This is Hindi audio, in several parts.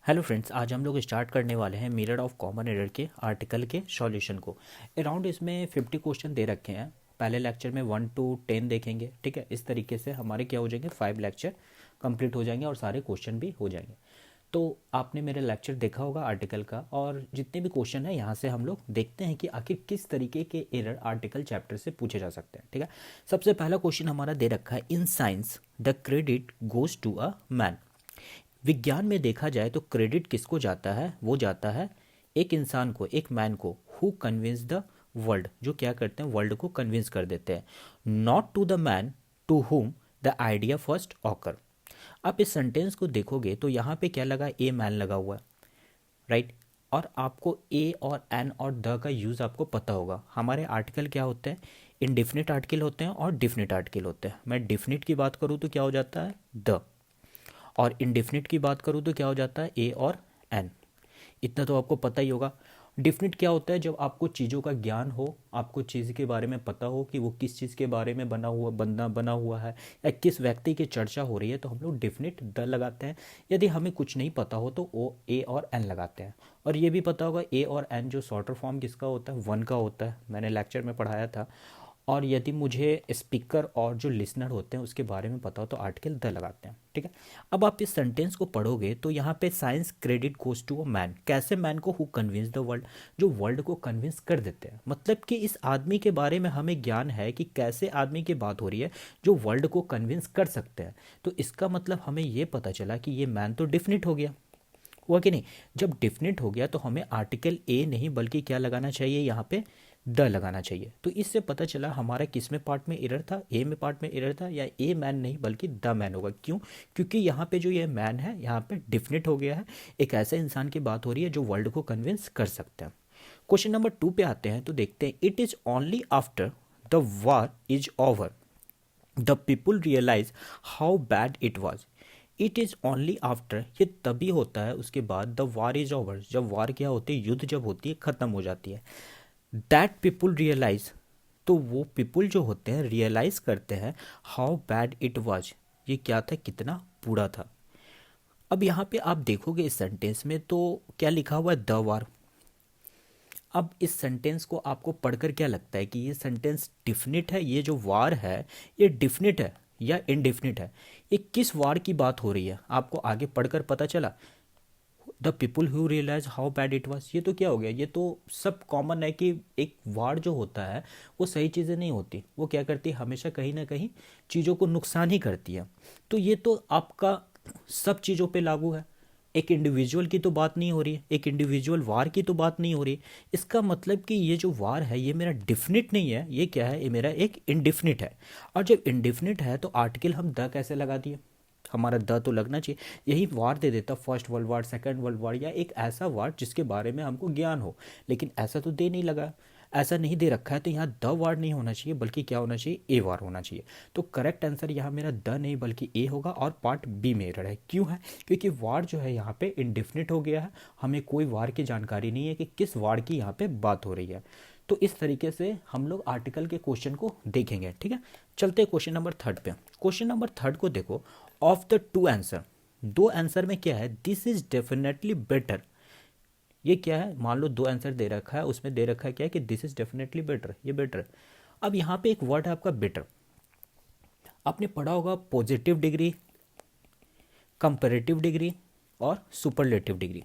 हेलो फ्रेंड्स, आज हम लोग स्टार्ट करने वाले हैं मिरर ऑफ कॉमन एरर के आर्टिकल के सॉल्यूशन को। अराउंड इसमें 50 क्वेश्चन दे रखे हैं। पहले लेक्चर में 1 to 10 देखेंगे, ठीक है। इस तरीके से हमारे क्या हो जाएंगे, 5 लेक्चर कंप्लीट हो जाएंगे और सारे क्वेश्चन भी हो जाएंगे। तो आपने मेरा लेक्चर देखा होगा आर्टिकल का, और जितने भी क्वेश्चन है यहाँ से हम लोग देखते हैं कि आखिर किस तरीके के एरर आर्टिकल चैप्टर से पूछे जा सकते हैं, ठीक है। सबसे पहला क्वेश्चन हमारा दे रखा है, in science the credit goes to a man. विज्ञान में देखा जाए तो क्रेडिट किसको जाता है, वो जाता है एक इंसान को, एक मैन को, हु कन्विंस द वर्ल्ड, जो क्या करते हैं, वर्ल्ड को कन्विंस कर देते हैं। Not to the man to whom the idea first occur. आप इस सेंटेंस को देखोगे तो यहाँ पे क्या लगा, ए मैन लगा हुआ है, राइट। और आपको ए और एन और द का यूज़ आपको पता होगा। हमारे आर्टिकल क्या होते हैं, इनडिफिनिट आर्टिकल होते हैं और डिफिनिट आर्टिकल होते हैं। मैं डिफिनिट की बात करूँ तो क्या हो जाता है, द, और इंडेफिनिट की बात करूँ तो क्या हो जाता है, ए और एन। इतना तो आपको पता ही होगा। डिफिनिट क्या होता है, जब आपको चीज़ों का ज्ञान हो, आपको चीज़ के बारे में पता हो कि वो किस चीज़ के बारे में बना हुआ है या किस व्यक्ति की चर्चा हो रही है, तो हम लोग डिफिनिट द लगाते हैं। यदि हमें कुछ नहीं पता हो तो ओ ए और एन लगाते हैं। और ये भी पता होगा, ए और एन जो शॉर्टर फॉर्म किसका होता है, वन का होता है, मैंने लेक्चर में पढ़ाया था। और यदि मुझे स्पीकर और जो लिसनर होते हैं उसके बारे में पता हो तो आर्टिकल द लगाते हैं, ठीक है। अब आप इस सेंटेंस को पढ़ोगे तो यहाँ पे science credit goes to a man. कैसे मैन को, हु कन्विंस द वर्ल्ड, जो वर्ल्ड को कन्विंस कर देते हैं। मतलब कि इस आदमी के बारे में हमें ज्ञान है कि कैसे आदमी की बात हो रही है जो वर्ल्ड को कन्विंस कर सकते हैं। तो इसका मतलब हमें ये पता चला कि ये मैन तो डिफिनिट हो गया, हुआ कि नहीं। जब डिफिनिट हो गया तो हमें आर्टिकल ए नहीं बल्कि क्या लगाना चाहिए, यहाँ पे द लगाना चाहिए। तो इससे पता चला हमारा किस में पार्ट में एरर था, ए में पार्ट में एरर था, या ए मैन नहीं बल्कि द मैन होगा। क्यों? क्योंकि यहाँ पे जो ये मैन है यहाँ पे डिफिनिट हो गया है। एक ऐसे इंसान की बात हो रही है जो वर्ल्ड को कन्विंस कर सकते हैं। क्वेश्चन नंबर 2 पे आते हैं तो देखते हैं, it is only after the war is over the people realise how bad it was. It is only after, ये तभी होता है उसके बाद, द वार इज ओवर, जब वार क्या होती है, युद्ध जब होती है, ख़त्म हो जाती है। दैट पीपुल रियलाइज, तो वो पीपुल जो होते हैं रियलाइज करते हैं, हाउ बैड इट वॉज, ये क्या था, कितना बुरा था। अब यहाँ पे आप देखोगे इस सेंटेंस में तो क्या लिखा हुआ है, द वार। अब इस सेंटेंस को आपको पढ़कर क्या लगता है कि ये सेंटेंस डिफिनिट है, ये जो वार है ये डिफिनिट है या इनडिफिनिट है, ये किस वार की बात हो रही है, आपको आगे पढ़कर पता चला। The people who realise how bad it was, ये तो क्या हो गया, ये तो सब कॉमन है कि एक वार जो होता है वो सही चीज़ें नहीं होती, वो क्या करती है, हमेशा कहीं ना कहीं चीज़ों को नुकसान ही करती है। तो ये तो आपका सब चीज़ों पे लागू है। एक इंडिविजुअल की तो बात नहीं हो रही है, एक इंडिविजुअल वार की तो बात नहीं हो रही। इसका मतलब कि ये जो वार है ये मेरा डिफिनिट नहीं है, ये क्या है, ये मेरा एक इनडिफिनिट है। और जब इनडिफिनिट है तो आर्टिकल हम द कैसे लगा दिए, हमारा द तो लगना चाहिए। यही वार दे देता, first world war, second world war, या एक ऐसा वार जिसके बारे में हमको ज्ञान हो, लेकिन ऐसा तो दे नहीं लगा, ऐसा नहीं दे रखा है। तो यहाँ द वार नहीं होना चाहिए बल्कि क्या होना चाहिए, ए वार होना चाहिए। तो करेक्ट आंसर यहाँ मेरा द नहीं बल्कि ए होगा, और पार्ट बी में एरर है। क्यों है? क्योंकि वार जो है यहाँ पे इनडिफिनिट हो गया है, हमें कोई वार की जानकारी नहीं है कि किस वार की यहाँ पे बात हो रही है। तो इस तरीके से हम लोग आर्टिकल के क्वेश्चन को देखेंगे, ठीक है। चलते हैं क्वेश्चन नंबर 3 पे। क्वेश्चन नंबर 3 को देखो, ऑफ द टू आंसर, दो आंसर में क्या है, दिस इज डेफिनेटली बेटर। ये क्या है, मान लो दो आंसर दे रखा है, उसमें दे रखा है क्या है कि दिस इज डेफिनेटली बेटर, ये बेटर। अब यहाँ पे एक वर्ड है आपका बेटर। आपने पढ़ा होगा पॉजिटिव डिग्री, कंपैरेटिव डिग्री और सुपरलेटिव डिग्री।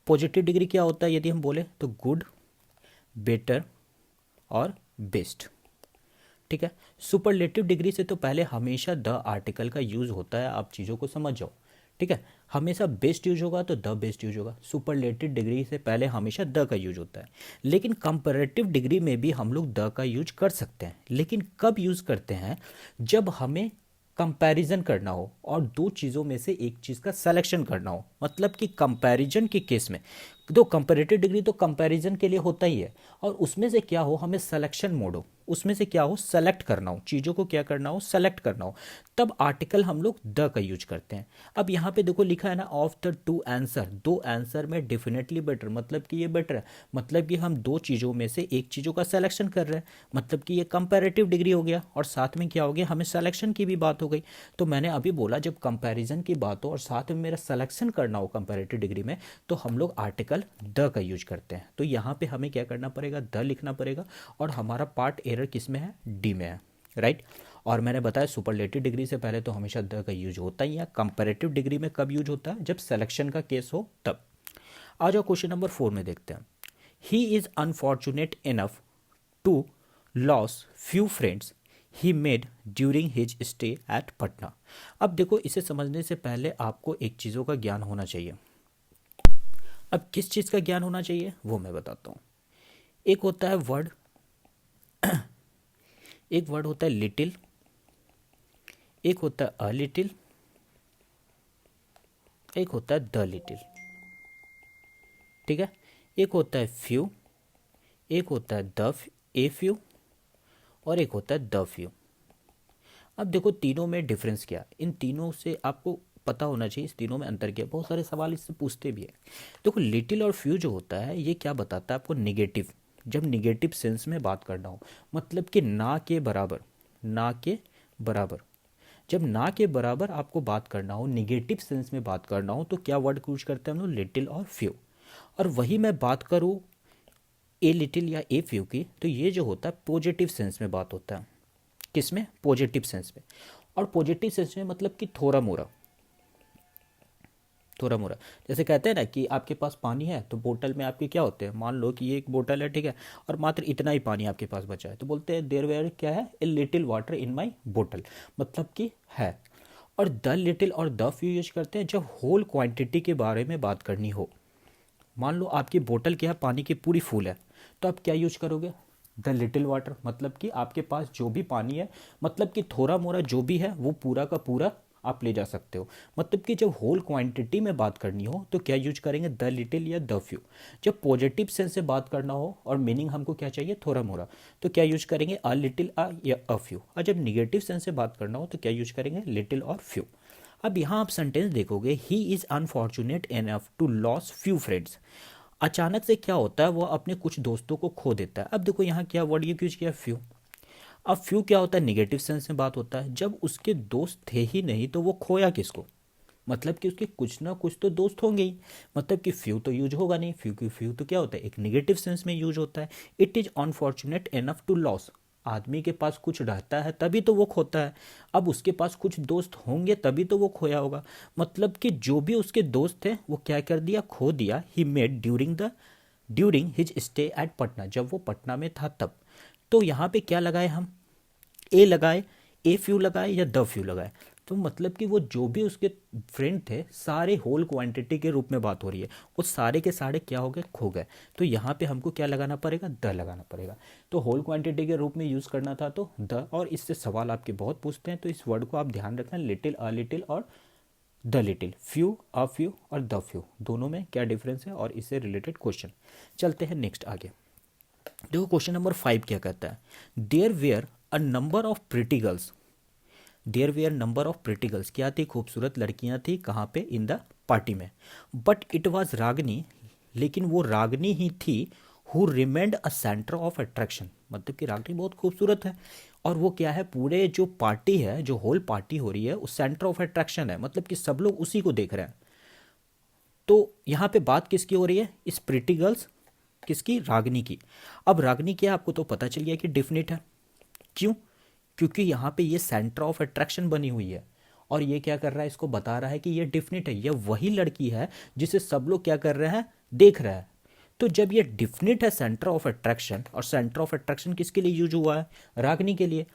पॉजिटिव डिग्री क्या होता है, यदि हम बोले तो गुड, बेटर और बेस्ट, ठीक है। सुपरलेटिव डिग्री से तो पहले हमेशा द आर्टिकल का यूज होता है, आप चीज़ों को समझ जाओ, ठीक है। हमेशा बेस्ट यूज होगा तो द बेस्ट यूज होगा। सुपरलेटिव डिग्री से पहले हमेशा द का यूज होता है। लेकिन कंपैरेटिव डिग्री में भी हम लोग द का यूज कर सकते हैं, लेकिन कब यूज करते हैं, जब हमें कंपैरिजन करना हो और दो चीज़ों में से एक चीज़ का सिलेक्शन करना हो। मतलब कि कंपैरिजन के केस में तो कंपैरेटिव डिग्री तो कंपैरिजन के लिए होता ही है, और उसमें से क्या हो, हमें सिलेक्शन मोड हो, उसमें से क्या हो, सेलेक्ट करना हो, चीज़ों को क्या करना हो, सेलेक्ट करना हो, तब आर्टिकल हम लोग द का यूज करते हैं। अब यहाँ पे देखो लिखा है ना, ऑफ द टू आंसर, दो आंसर में डेफिनेटली बेटर, मतलब कि ये बेटर है, मतलब कि हम दो चीज़ों में से एक चीज़ों का सिलेक्शन कर रहे हैं, मतलब कि ये कंपैरेटिव डिग्री हो गया, और साथ में क्या हो गया, हमें सिलेक्शन की भी बात हो गई। तो मैंने अभी बोला जब कंपैरिजन की बात हो और साथ में मेरा सिलेक्शन करना हो कंपैरेटिव डिग्री में, तो हम लोग आर्टिकल द का यूज करते हैं। तो यहाँ पे हमें क्या करना पड़ेगा, द लिखना पड़ेगा, और हमारा पार्ट एरर किस में है, डी में है, राइट। और मैंने बताया सुपरलेटिव डिग्री से पहले तो हमेशा द का यूज होता ही है। कंपैरेटिव डिग्री में कब यूज होता है, जब सिलेक्शन का केस हो तब। आ जाओ क्वेश्चन नंबर 4 में देखते हैं। He is unfortunate enough to lose few friends he made during his stay at Patna. अब देखो, इसे समझने से पहले आपको एक चीज़ों का ज्ञान होना चाहिए। अब किस चीज़ का ज्ञान होना चाहिए वो मैं बताता हूँ। एक होता है वर्ड, एक वर्ड होता है लिटिल, एक होता है अ लिटिल, एक होता है द लिटिल, ठीक है। एक होता है फ्यू, एक होता है द ए फ्यू, और एक होता है द फ्यू। अब देखो तीनों में डिफरेंस क्या है, इन तीनों से आपको पता होना चाहिए, इस तीनों में अंतर क्या है। बहुत सारे सवाल इससे पूछते भी हैं। देखो लिटिल और फ्यू जो होता है ये क्या बताता है आपको, निगेटिव, जब निगेटिव सेंस में बात करना हो, मतलब कि ना के बराबर, ना के बराबर, जब ना के बराबर आपको बात करना हो, निगेटिव सेंस में बात करना हो, तो क्या वर्ड यूज करते हैं हम लोग, लिटिल और फ्यू। और वही मैं बात करूँ ए लिटिल या ए फ्यू की, तो ये जो होता है पॉजिटिव सेंस में बात होता है। किस में, पॉजिटिव सेंस में। और पॉजिटिव सेंस में मतलब कि थोड़ा मोड़ा, थोड़ा मोड़ा। जैसे कहते हैं ना कि आपके पास पानी है तो बोतल में आपके क्या होते हैं, मान लो कि ये एक बोतल है, ठीक है, और मात्र इतना ही पानी आपके पास बचा है, तो बोलते हैं देयर वेयर क्या है, ए लिटिल वाटर इन माई बोतल, मतलब कि है। और द लिटिल और द फ्यू यूज करते हैं जब होल क्वांटिटी के बारे में बात करनी हो। मान लो आपकी बोतल क्या है, पानी की पूरी फुल है, तो आप क्या यूज करोगे, द लिटिल वाटर, मतलब कि आपके पास जो भी पानी है, मतलब कि थोड़ा मोड़ा जो भी है वो पूरा का पूरा आप ले जा सकते हो। मतलब कि जब होल क्वांटिटी में बात करनी हो तो क्या यूज करेंगे, द लिटिल या द फ्यू। जब पॉजिटिव सेंस से बात करना हो और मीनिंग हमको क्या चाहिए, थोड़ा मोड़ा, तो क्या यूज करेंगे, अ लिटिल अ या अ फ्यू। और जब निगेटिव सेंस से बात करना हो तो क्या यूज करेंगे, लिटिल और फ्यू। अब यहाँ आप सेंटेंस देखोगे, he is unfortunate enough to lose few friends. अचानक से क्या होता है, वो अपने कुछ दोस्तों को खो देता है। अब देखो यहाँ क्या वर्ड यूज किया, फ्यू। अब फ्यू क्या होता है, निगेटिव सेंस में बात होता है, जब उसके दोस्त थे ही नहीं तो वो खोया किसको, मतलब कि उसके कुछ ना कुछ तो दोस्त होंगे ही, मतलब कि फ्यू तो यूज होगा नहीं, फ्यू की फ्यू तो क्या होता है, एक निगेटिव सेंस में यूज होता है। It is unfortunate enough to lose, आदमी के पास कुछ रहता है तभी तो वो खोता है। अब उसके पास कुछ दोस्त होंगे तभी तो वो खोया होगा, मतलब कि जो भी उसके दोस्त थे वो क्या कर दिया, खो दिया। ही made during his stay at Patna, जब वो पटना में था तब। तो यहाँ पे क्या लगाए हम, ए लगाए, ए फ्यू लगाए या द फ्यू लगाए, तो मतलब कि वो जो भी उसके फ्रेंड थे सारे होल क्वांटिटी के रूप में बात हो रही है, वो सारे के सारे क्या हो गए, खो गए। तो यहाँ पे हमको क्या लगाना पड़ेगा, द लगाना पड़ेगा। तो होल क्वांटिटी के रूप में यूज़ करना था तो द, और इससे सवाल आपके बहुत पूछते हैं, तो इस वर्ड को आप ध्यान रखना, लिटिल अ लिटिल और the little, few a few और द फ्यू, दोनों में क्या डिफरेंस है और इससे रिलेटेड क्वेश्चन। चलते हैं नेक्स्ट आगे। देखो क्वेश्चन नंबर 5 क्या कहता है, there were a number of pretty girls, there were number of pretty girls, क्या थी, खूबसूरत लड़कियां थी, कहाँ पे, इन द पार्टी में। बट इट वॉज रागनी, लेकिन वो रागनी ही थी, who remained a centre of attraction, मतलब कि रागनी बहुत खूबसूरत है और वो क्या है, पूरे जो पार्टी है, जो होल पार्टी हो रही है, उस सेंटर ऑफ अट्रैक्शन है, मतलब कि सब लोग उसी को देख रहे हैं। तो यहाँ पे बात किसकी हो रही है, इस प्रिटी गर्ल्स किसकी, रागनी की। अब रागनी क्या है, आपको तो पता चल गया कि डिफिनिट है। क्यों, क्योंकि यहाँ पे ये सेंटर ऑफ अट्रैक्शन बनी हुई है, और ये क्या कर रहा है, इसको बता रहा है कि ये डिफिनिट है, ये वही लड़की है जिसे सब लोग क्या कर रहे हैं, देख रहे हैं। तो जब ये डिफिनिट है सेंटर ऑफ अट्रैक्शन, और सेंटर ऑफ अट्रैक्शन किसके लिए यूज हुआ है, रागनी के लिए,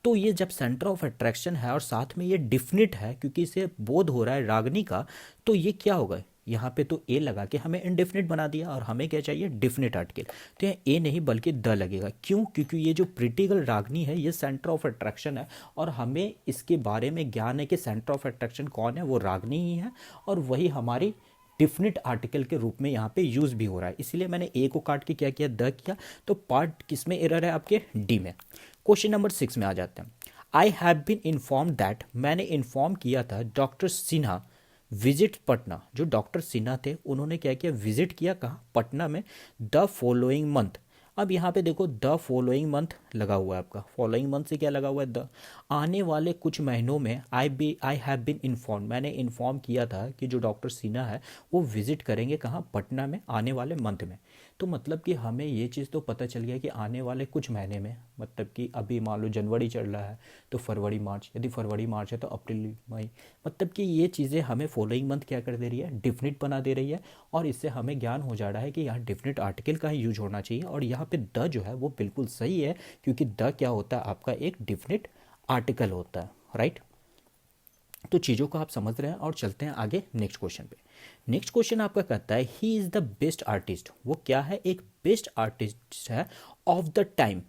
तो ये जब सेंटर ऑफ अट्रैक्शन है और साथ में ये डिफिनिट है, क्योंकि इसे बोध हो रहा है रागनी का, तो ये क्या होगा, यहाँ पे तो ए लगा के हमें इनडेफिनिट बना दिया, और हमें क्या चाहिए, डिफिनिट आर्टिकल। तो यहाँ ए नहीं बल्कि द लगेगा। क्यों, क्योंकि ये जो प्रिटिकल रागनी है ये सेंटर ऑफ अट्रैक्शन है, और हमें इसके बारे में ज्ञान है कि सेंटर ऑफ अट्रैक्शन कौन है, वो रागनी ही है, और वही हमारी डिफिनिट आर्टिकल के रूप में यहाँ पे यूज़ भी हो रहा है, इसीलिए मैंने ए को काट के क्या किया, द किया। तो पार्ट किस में एरर है आपके, डी में। क्वेश्चन नंबर 6 में आ जाते हैं। I have been inform that, मैंने इन्फॉर्म किया था डॉक्टर सिन्हा विजिट पटना, जो डॉक्टर सिन्हा थे उन्होंने क्या किया, विजिट किया कहाँ, पटना में, द फॉलोइंग मंथ। अब यहाँ पे देखो द फॉलोइंग मंथ लगा हुआ है आपका, फॉलोइंग मंथ से क्या लगा हुआ है, द, आने वाले कुछ महीनों में आई हैव बीन इन्फॉर्म, मैंने इन्फॉर्म किया था कि जो डॉक्टर सिन्हा है वो विजिट करेंगे कहाँ, पटना में, आने वाले मंथ में। तो मतलब कि हमें ये चीज़ तो पता चल गया कि आने वाले कुछ महीने में, मतलब कि अभी मान लो जनवरी चल रहा है तो फरवरी मार्च, यदि फरवरी मार्च है तो अप्रैल मई, मतलब कि ये चीज़ें हमें फॉलोइंग मंथ क्या कर दे रही है, डिफिनिट बना दे रही है। और इससे हमें ज्ञान हो जा रहा है कि यहाँ डिफिनिट आर्टिकल का ही यूज होना चाहिए, और यहाँ पे द जो है वो बिल्कुल सही है, क्योंकि द क्या होता है आपका, एक डिफिनिट आर्टिकल होता है, राइट। तो चीज़ों को आप समझ रहे हैं, और चलते हैं आगे नेक्स्ट क्वेश्चन पे। नेक्स्ट क्वेश्चन आपका कहता है he is the best artist, वो क्या है, एक बेस्ट आर्टिस्ट है ऑफ द टाइम,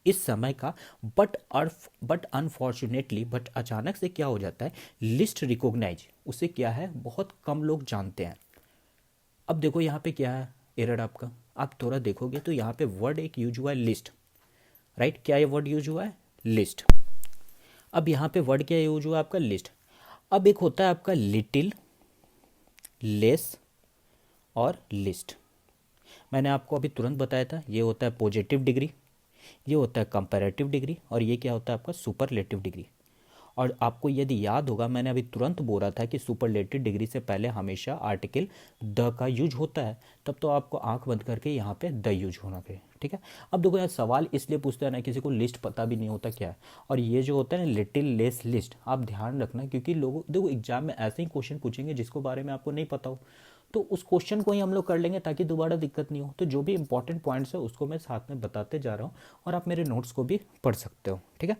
इस समय का, बट अनफॉर्चुनेटली, बट अचानक से क्या हो जाता है, लिस्ट रिकॉग्नाइज, उसे क्या है, बहुत कम लोग जानते हैं। अब देखो यहाँ पे क्या है एरर आपका, आप थोड़ा देखोगे तो यहाँ पे वर्ड एक यूज हुआ है, लिस्ट, राइट। क्या ये वर्ड यूज हुआ है, लिस्ट। अब यहाँ पे वर्ड क्या यूज हुआ है आपका, लिस्ट। अब एक होता है आपका लिटिल, लेस और लिस्ट। मैंने आपको अभी तुरंत बताया था, ये होता है पॉजिटिव डिग्री, ये होता है कंपैरेटिव डिग्री, और ये क्या होता है आपका, सुपरलेटिव डिग्री। और आपको यदि याद होगा मैंने अभी तुरंत बोला था कि सुपरलेटिव डिग्री से पहले हमेशा आर्टिकल द का यूज होता है, तब तो आपको आंख बंद करके यहाँ पे द यूज होना चाहिए, ठीक है। अब देखो यार सवाल इसलिए पूछते हैं ना, किसी को लिस्ट पता भी नहीं होता क्या है, और ये जो होता है ना लिटिल लेस लिस्ट, आप ध्यान रखना, क्योंकि लोगों देखो एग्जाम में ऐसे ही क्वेश्चन पूछेंगे जिसको बारे में आपको नहीं पता हो, तो उस क्वेश्चन को ही हम लोग कर लेंगे ताकि दोबारा दिक्कत नहीं हो। तो जो भी इंपॉर्टेंट पॉइंट्स है उसको मैं साथ में बताते जा रहा हूँ, और आप मेरे नोट्स को भी पढ़ सकते हो, ठीक है।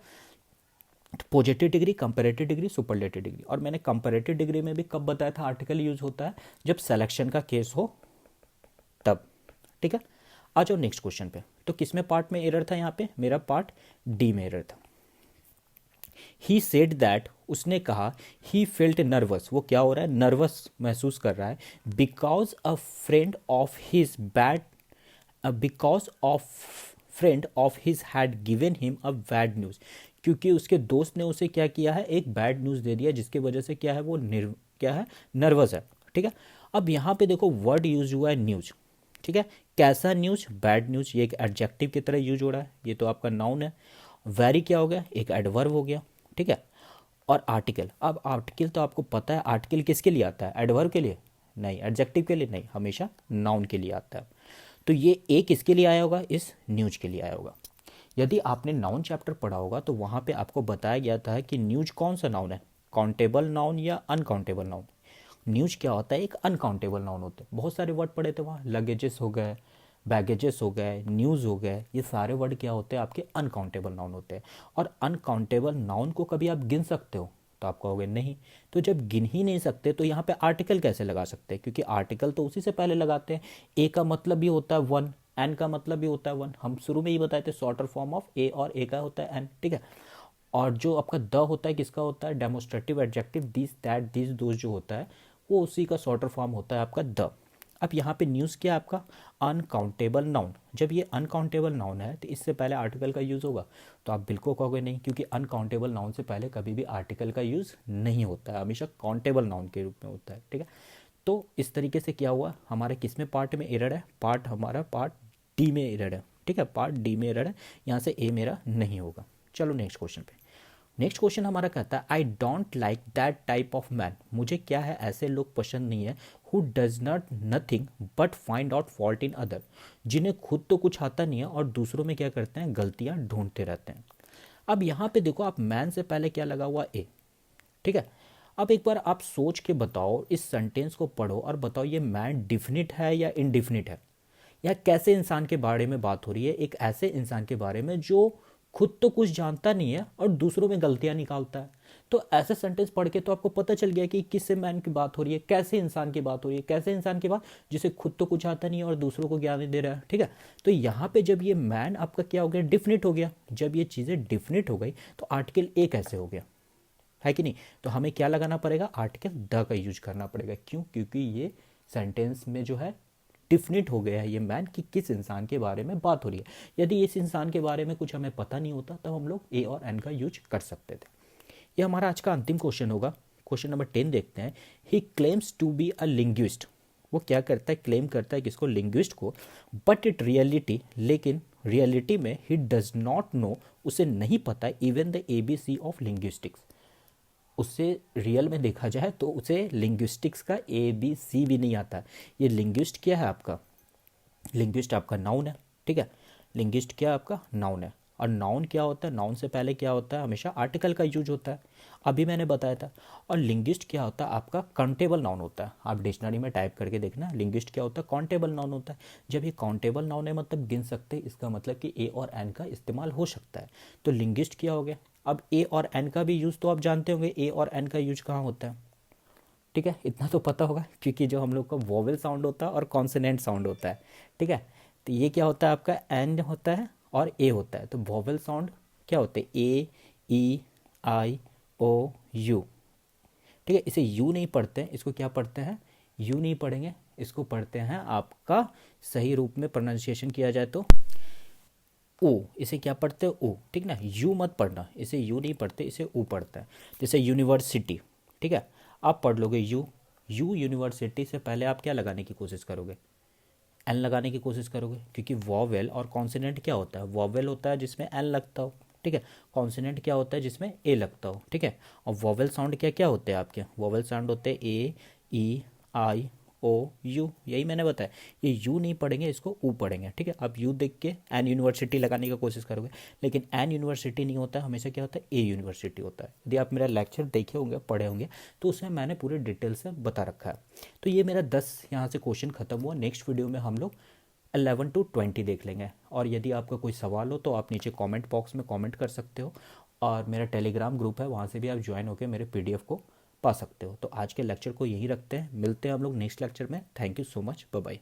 Positive degree, comparative degree, superlative degree. और मैंने कंपैरेटिव डिग्री में भी कब बताया था आर्टिकल यूज होता है, जब सिलेक्शन का केस हो तब, ठीक है। आ जाओ नेक्स्ट क्वेश्चन पे। तो किस में पार्ट में एरर था, यहाँ पे मेरा पार्ट डी में एरर था। ही सेड दैट, उसने कहा, ही फेल्ट नर्वस, वो क्या हो रहा है, नर्वस महसूस कर रहा है, because a friend of his bad, because of friend of his had given him a bad news, क्योंकि उसके दोस्त ने उसे क्या किया है, एक बैड न्यूज़ दे दिया, जिसकी वजह से क्या है वो क्या है, नर्वस है, ठीक है। अब यहाँ पे देखो वर्ड यूज हुआ है न्यूज़, ठीक है। कैसा न्यूज़, बैड न्यूज़, ये एक एडजेक्टिव की तरह यूज हो रहा है, ये तो आपका नाउन है। वेरी क्या हो गया, एक एडवर्ब हो गया, ठीक है। और आर्टिकल, अब आर्टिकल तो आपको पता है, आर्टिकल किसके लिए आता है, एडवर्ब के लिए नहीं, एडजेक्टिव के लिए नहीं, हमेशा नाउन के लिए आता है। तो ये ए किसके लिए आया होगा, इस न्यूज के लिए आया होगा। यदि आपने नाउन चैप्टर पढ़ा होगा तो वहाँ पे आपको बताया गया था कि न्यूज कौन सा नाउन है, काउंटेबल नाउन या अनकाउंटेबल नाउन। न्यूज क्या होता है, एक अनकाउंटेबल नाउन होता है। बहुत सारे वर्ड पढ़े थे वहाँ, लगेजेस हो गए, बैगेजेस हो गए, न्यूज़ हो गए, ये सारे वर्ड क्या होते हैं आपके, अनकाउंटेबल नाउन होते हैं। और अनकाउंटेबल नाउन को कभी आप गिन सकते हो, तो आप कहोगे नहीं। तो जब गिन ही नहीं सकते तो यहाँ पे आर्टिकल कैसे लगा सकते हैं, क्योंकि आर्टिकल तो उसी से पहले लगाते हैं। ए का मतलब भी होता है वन, एन का मतलब भी होता है वन, हम शुरू में ही बताए थे, शॉर्टर फॉर्म ऑफ ए, और ए का होता है एन, ठीक है। और जो आपका द होता है किसका होता है, demonstrative adjective, this that this those जो होता है वो उसी का शॉर्टर फॉर्म होता है आपका द। अब यहाँ पे न्यूज़ क्या है आपका, अनकाउंटेबल नाउन। जब ये अनकाउंटेबल नाउन है तो इससे पहले आर्टिकल का यूज़ होगा, तो आप बिल्कुल कहोगे नहीं, क्योंकि अनकाउंटेबल नाउन से पहले कभी भी आर्टिकल का यूज़ नहीं होता है, हमेशा काउंटेबल नाउन के रूप में होता है, ठीक है। तो इस तरीके से क्या हुआ, हमारे किस में पार्ट में एरर है, पार्ट हमारा पार्ट डी में एरर है, ठीक है, पार्ट डी में एरर है, यहाँ से ए मेरा नहीं होगा। चलो नेक्स्ट क्वेश्चन पे। नेक्स्ट क्वेश्चन हमारा कहता है I don't like that type of man, मुझे क्या है, ऐसे लोग पसंद नहीं है, who does not nothing but find out fault in other, जिन्हें खुद तो कुछ आता नहीं है और दूसरों में क्या करते हैं, गलतियां ढूंढते रहते हैं। अब यहाँ पे देखो आप मैन से पहले क्या लगा हुआ, ए, ठीक है। अब एक बार आप सोच के बताओ, इस सेंटेंस को पढ़ो और बताओ ये मैन डिफिनिट है या इनडिफिनिट है, या कैसे इंसान के बारे में बात हो रही है, एक ऐसे इंसान के बारे में जो खुद तो कुछ जानता नहीं है और दूसरों में गलतियां निकालता है। तो ऐसे सेंटेंस पढ़ के तो आपको पता चल गया कि किससे मैन की बात हो रही है, कैसे इंसान की बात हो रही है, कैसे इंसान की बात, जिसे खुद तो कुछ आता नहीं है और दूसरों को ज्ञान दे रहा है, ठीक है। तो यहाँ पे जब ये मैन आपका क्या हो गया, डिफिनिट हो गया। जब ये चीज़ें डिफिनिट हो गई तो आर्टिकल ए कैसे हो गया, है कि नहीं। तो हमें क्या लगाना पड़ेगा, आर्टिकल द का यूज करना पड़ेगा। क्यों, क्योंकि ये सेंटेंस में जो है डिफिनिट हो गया है ये मैन कि किस इंसान के बारे में बात हो रही है। यदि इस इंसान के बारे में कुछ हमें पता नहीं होता तब हम लोग ए और एन का यूज कर सकते थे। ये हमारा आज का अंतिम क्वेश्चन होगा। क्वेश्चन नंबर 10 देखते हैं। He claims to be a linguist. वो क्या करता है, क्लेम करता है किसको, लिंग्विस्ट को। बट इट रियलिटी, लेकिन रियलिटी में ही डज नॉट नो, उसे नहीं पता even the ABC of linguistics. उससे रियल में देखा जाए तो उसे लिंग्विस्टिक्स का ABC भी नहीं आता। ये लिंग्विस्ट क्या है आपका, लिंग्विस्ट आपका नाउन है, ठीक है। लिंग्विस्ट क्या आपका नाउन है, और नाउन क्या होता है, नाउन से पहले क्या होता है, हमेशा आर्टिकल का यूज होता है, अभी मैंने बताया था। और लिंग्विस्ट क्या होता है आपका, काउंटेबल नाउन होता है। आप डिक्शनरी में टाइप करके देखना, लिंग्विस्ट क्या होता है, काउंटेबल नाउन होता है। जब ये काउंटेबल नाउन है मतलब गिन सकते हैं, इसका मतलब कि ए और एन का इस्तेमाल हो सकता है। तो लिंग्विस्ट क्या हो गया। अब ए और एन का भी यूज़ तो आप जानते होंगे, ए और एन का यूज कहाँ होता है, ठीक है, इतना तो पता होगा, क्योंकि जो हम लोग का वोवेल साउंड होता है और कॉन्सोनेंट साउंड होता है, ठीक है। तो ये क्या होता है आपका, एन होता है और ए होता है। तो वोवेल साउंड क्या होते हैं, ए, ई, आई, ओ, यू, ठीक है। इसे यू नहीं पढ़ते हैं, इसको क्या पढ़ते हैं, यू नहीं पढ़ेंगे, इसको पढ़ते हैं आपका, सही रूप में प्रोनाउंसिएशन किया जाए तो ओ। इसे क्या पढ़ते हैं, ओ, ठीक ना। यू मत पढ़ना, इसे यू नहीं पढ़ते, इसे ओ पढ़ता है। जैसे यूनिवर्सिटी, ठीक है, आप पढ़ लोगे यू, यू यूनिवर्सिटी से पहले आप क्या लगाने की कोशिश करोगे, एन लगाने की कोशिश करोगे, क्योंकि वॉवेल और कॉन्सोनेंट क्या होता है, वॉवेल होता है जिसमें एन लगता हो, ठीक है। कॉन्सोनेंट क्या होता है जिसमें ए लगता हो, ठीक है। और वॉवेल साउंड क्या क्या होते हैं आपके, वॉवेल साउंड होते हैं ए, ई, आई, ओ, यू, यही मैंने बताया। ये यू नहीं पढ़ेंगे, इसको ऊ पढ़ेंगे, ठीक है। आप यू देख के एन यूनिवर्सिटी लगाने की कोशिश करोगे, लेकिन एन यूनिवर्सिटी नहीं होता है, हमेशा क्या होता है, ए यूनिवर्सिटी होता है। यदि आप मेरा लेक्चर देखे होंगे, पढ़े होंगे, तो उसमें मैंने पूरे डिटेल से बता रखा है। तो ये मेरा 10 यहाँ से क्वेश्चन खत्म हुआ। नेक्स्ट वीडियो में हम लोग 11 to 20 देख लेंगे। और यदि आपका कोई सवाल हो तो आप नीचे कमेंट बॉक्स में कमेंट कर सकते हो, और मेरा टेलीग्राम ग्रुप है, वहाँ से भी आप ज्वाइन होकर मेरे PDF को पा सकते हो। तो आज के लेक्चर को यहीं रखते हैं, मिलते हैं हम लोग नेक्स्ट लेक्चर में। Thank you so much, bye bye.